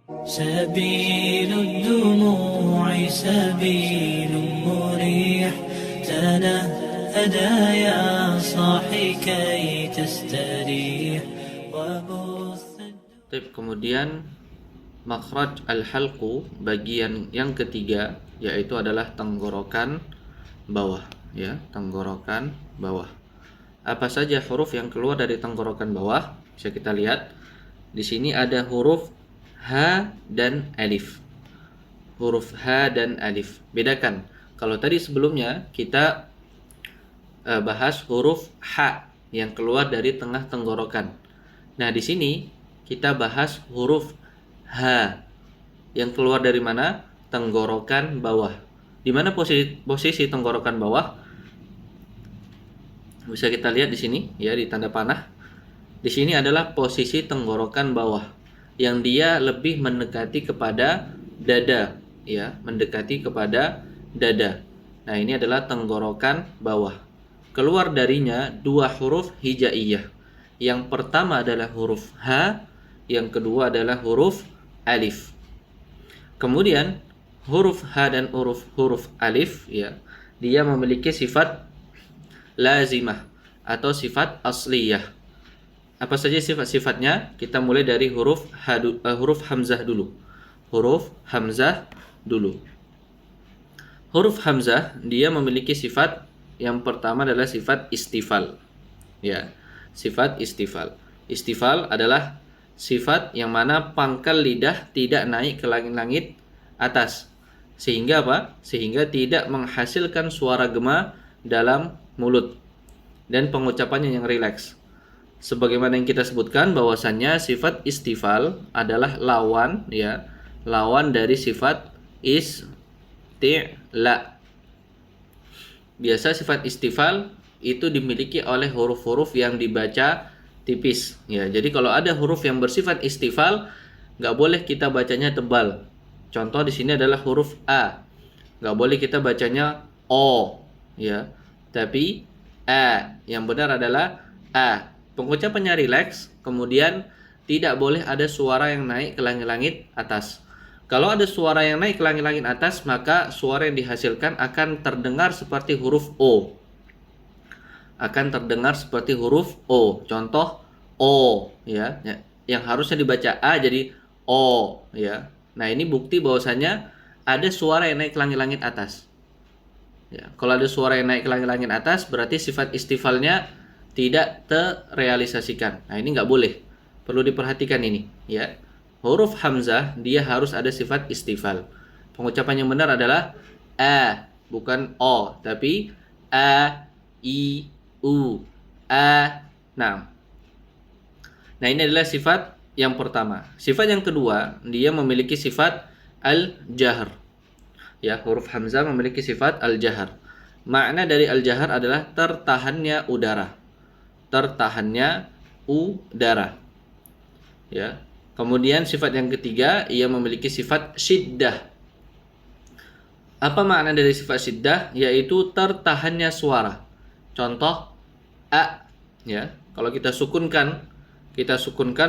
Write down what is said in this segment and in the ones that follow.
سبيل الدموع سبيل مريح تنهدى يا صاحي كي تستريح Tip, kemudian makhraj al-halqu bagian yang ketiga yaitu adalah tenggorokan bawah, ya, tenggorokan bawah. Apa saja huruf yang keluar dari tenggorokan bawah? Bisa kita lihat. Di sini ada huruf ha dan alif. Huruf ha dan alif. Bedakan. Kalau tadi sebelumnya kita bahas huruf ha yang keluar dari tengah tenggorokan. Nah, di sini kita bahas huruf ha yang keluar dari mana? Tenggorokan bawah. Di mana posisi tenggorokan bawah? Bisa kita lihat di sini, ya, di tanda panah. Di sini adalah posisi tenggorokan bawah yang dia lebih mendekati kepada dada, ya, mendekati kepada dada. Nah, ini adalah tenggorokan bawah. Keluar darinya dua huruf hijaiyah. Yang pertama adalah huruf ha, yang kedua adalah huruf alif. Kemudian huruf ha dan huruf alif, ya, dia memiliki sifat lazimah atau sifat asliyah. Apa saja sifat-sifatnya? Kita mulai dari huruf hamzah dulu. Huruf hamzah dulu. Huruf hamzah dia memiliki sifat yang pertama adalah sifat istifal. Ya, sifat istifal. Istifal adalah sifat yang mana pangkal lidah tidak naik ke langit-langit atas. Sehingga apa? Sehingga tidak menghasilkan suara gema dalam mulut dan pengucapannya yang rileks. Sebagaimana yang kita sebutkan bahwasannya sifat istifal adalah lawan, ya, lawan dari sifat isti'la. Biasa sifat istifal itu dimiliki oleh huruf-huruf yang dibaca tipis, ya. Jadi kalau ada huruf yang bersifat istifal, nggak boleh kita bacanya tebal. Contoh di sini adalah huruf a, nggak boleh kita bacanya o, ya, tapi a. Yang benar adalah a. Pengucapannya rileks, kemudian tidak boleh ada suara yang naik ke langit-langit atas. Kalau ada suara yang naik ke langit-langit atas, maka suara yang dihasilkan akan terdengar seperti huruf o. Akan terdengar seperti huruf O. Contoh O, ya, yang harusnya dibaca A jadi O, ya. Nah, ini bukti bahwasanya ada suara yang naik ke langit-langit atas. Ya, kalau ada suara yang naik ke langit-langit atas, berarti sifat istifalnya tidak terrealisasikan. Nah, ini nggak boleh. Perlu diperhatikan ini, ya. Huruf hamzah dia harus ada sifat istifal. Pengucapan yang benar adalah A, bukan O, tapi A, I, U, A, nah. Nah, ini adalah sifat yang pertama. Sifat yang kedua, dia memiliki sifat al-jahr. Ya, huruf hamzah memiliki sifat al-jahr. Makna dari al-jahr adalah tertahannya udara. Tertahannya udara. Ya. Kemudian sifat yang ketiga, ia memiliki sifat syiddah. Apa makna dari sifat syiddah? Yaitu tertahannya suara. Contoh a, ya. Kalau kita sukunkan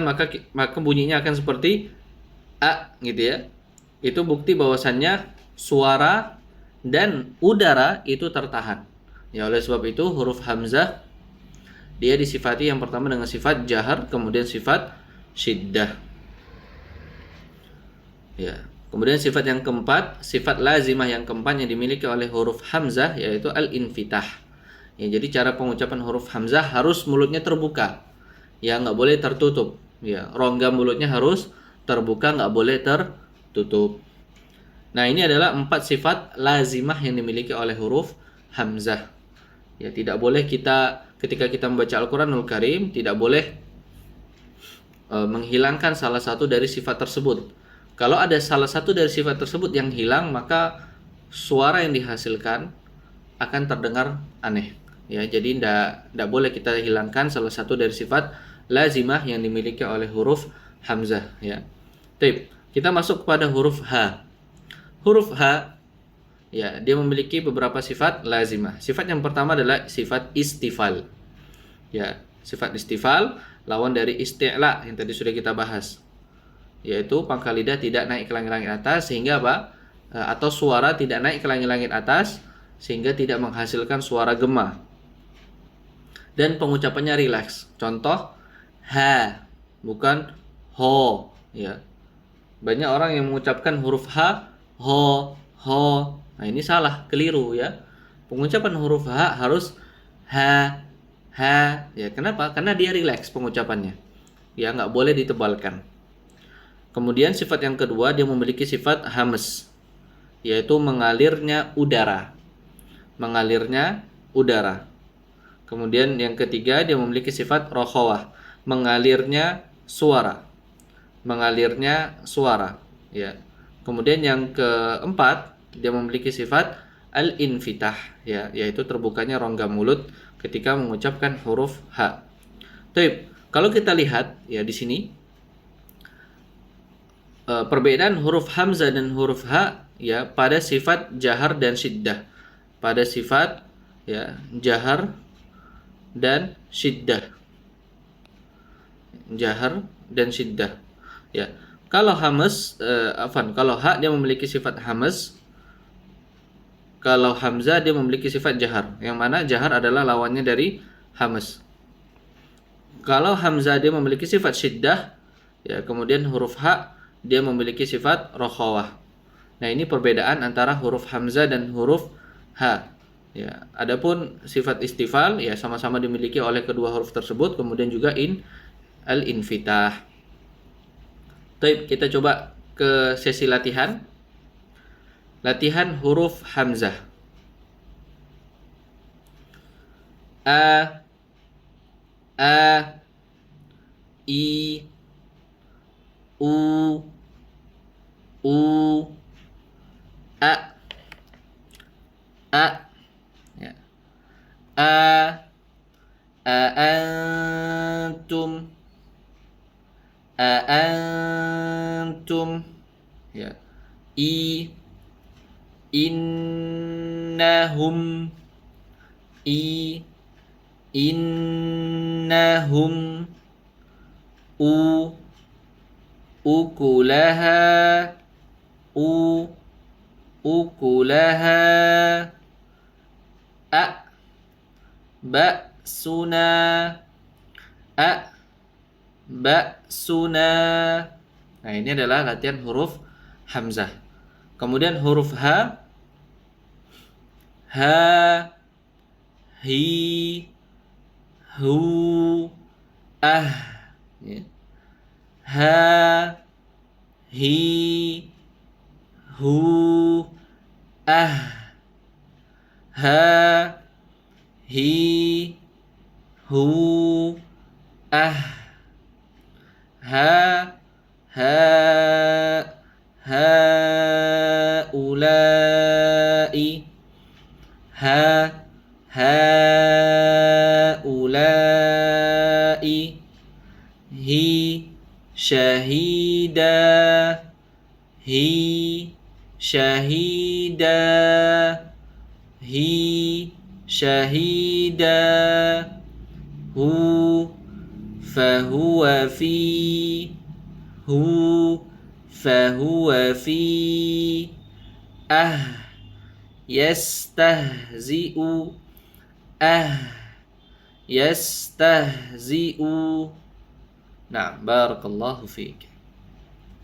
maka bunyinya akan seperti a, gitu ya. Itu bukti bahwasannya suara dan udara itu tertahan. Ya, oleh sebab itu huruf hamzah dia disifati yang pertama dengan sifat jahar, kemudian sifat syiddah. Ya. Kemudian sifat yang keempat, sifat lazimah yang keempat yang dimiliki oleh huruf hamzah yaitu al-infitah. Ya, jadi cara pengucapan huruf hamzah harus mulutnya terbuka, ya, nggak boleh tertutup. Ya, rongga mulutnya harus terbuka, nggak boleh tertutup. Nah, ini adalah 4 sifat lazimah yang dimiliki oleh huruf hamzah. Ya, tidak boleh kita ketika kita membaca Al-Quranul Karim tidak boleh menghilangkan salah satu dari sifat tersebut. Kalau ada salah satu dari sifat tersebut yang hilang, maka suara yang dihasilkan akan terdengar aneh. Ya, jadi tidak boleh kita hilangkan salah satu dari sifat lazimah yang dimiliki oleh huruf hamzah, ya. Tip, kita masuk kepada huruf ha. Huruf ha, ya, dia memiliki beberapa sifat lazimah. Sifat yang pertama adalah sifat istifal. Ya, sifat istifal lawan dari isti'la yang tadi sudah kita bahas. yaitu pangkal lidah tidak naik ke langit-langit atas sehingga apa? Atau suara tidak naik ke langit-langit atas sehingga tidak menghasilkan suara gema. Dan pengucapannya rileks. Contoh ha, bukan ho, ya. Banyak orang yang mengucapkan huruf H, ho, ho. Nah, ini salah, keliru ya. Pengucapan huruf H harus ha, ha. Ya, kenapa? Karena dia rileks pengucapannya. Ya, nggak boleh ditebalkan. Kemudian sifat yang kedua, dia memiliki sifat hamas, yaitu mengalirnya udara. Mengalirnya udara. Kemudian yang ketiga, dia memiliki sifat rokhawah, mengalirnya suara. Mengalirnya suara, ya. Kemudian yang keempat, dia memiliki sifat al-infitah, ya, yaitu terbukanya rongga mulut ketika mengucapkan huruf H. Baik, kalau kita lihat ya di sini perbedaan huruf hamzah dan huruf H ya pada sifat jahar dan syiddah. Pada sifat ya jahar dan syiddah. Jahar dan syiddah. Ya. Kalau hamas kalau H dia memiliki sifat hamas. Kalau hamzah dia memiliki sifat jahar. Yang mana jahar adalah lawannya dari hamas. Kalau hamzah dia memiliki sifat syiddah, ya, kemudian huruf H dia memiliki sifat rokhawah. Nah, ini perbedaan antara huruf hamzah dan huruf H. Ya, adapun sifat istifal ya sama-sama dimiliki oleh kedua huruf tersebut, kemudian juga al-infitah. Baik, kita coba ke sesi latihan. Latihan huruf hamzah. A, I, U, A, ya. Antum, ya. Innahum, innahum, ukulaha, ukulaha, ba'suna, ba'suna. Nah, ini adalah latihan huruf hamzah. Kemudian huruf H, hi, hu, ya. Ha, hi, hu, ha, hi, hu, ha, haulai, haulai, hi, syahida, hi, syahida, hi, syahida, hu, fahuwa fi, hu, fahuwa fi, yastahzi'u, yastahzi'u. Nah, barakallahu fiik.